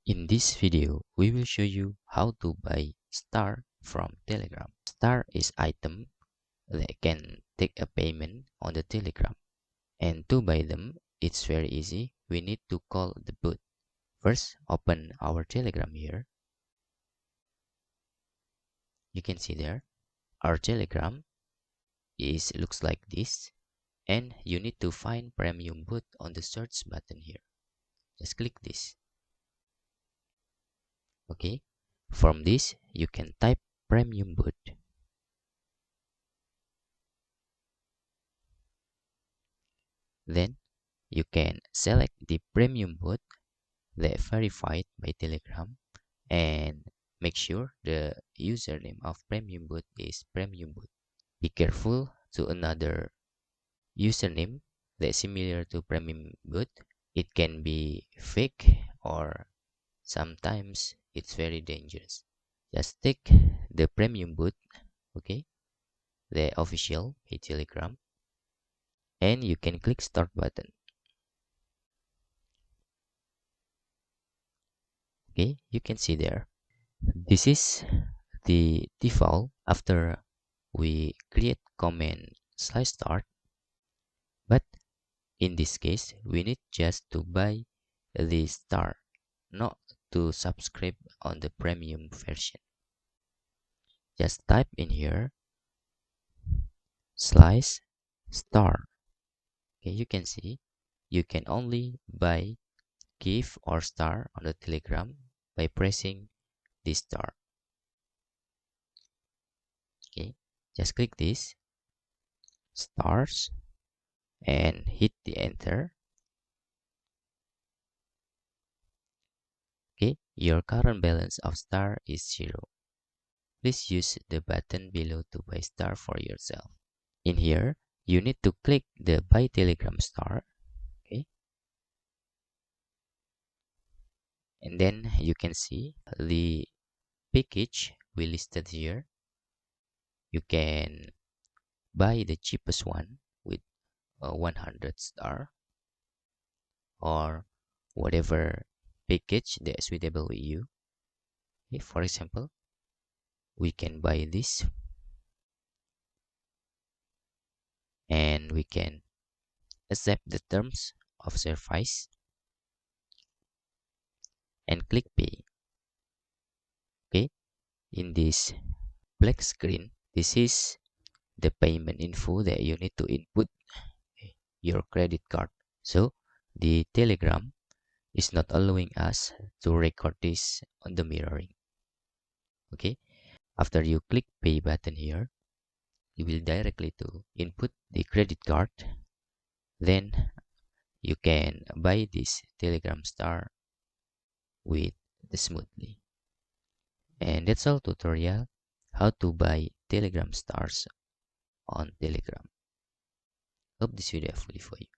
In this video, we will show you how to buy Star from Telegram. Star is item that can take a payment on the Telegram. And to buy them, it's very easy. We need to call the bot. First, open our Telegram here. You can see there, our Telegram looks like this. And you need to find Premium Bot on the search button here. Just click this. Okay, from this, you can type Premium Bot. Then you can select the Premium Bot that verified by Telegram and make sure the username of Premium Bot is Premium Bot. Be careful to another username that's similar to Premium Bot. It can be fake or sometimes it's very dangerous. Just take the Premium Bot, okay, the official by Telegram, and you can click Start button. Okay, you can see there. This is the default after we create comment/start. But in this case, we need just to buy the star, not to subscribe on the premium version. Just type in here slice star. Okay, you can see you can only buy gift or star on the Telegram by pressing this star. Okay, just click this stars and hit the enter. Okay, your current balance of star is 0. Please use the button below to buy star for yourself. In here, you need to click the buy Telegram star. Okay, and then you can see the package we listed here. You can buy the cheapest one with 100 star or whatever package that is suitable with you. Okay, for example, we can buy this and we can accept the terms of service and click pay. Okay, in this black screen, this is the payment info that you need to input your credit card. So the Telegram is not allowing us to record this on the mirroring. Okay, after you click pay button here, you will directly to input the credit card. Then you can buy this Telegram star with smoothly. And that's all tutorial how to buy Telegram stars on Telegram. Hope this video helpful for you.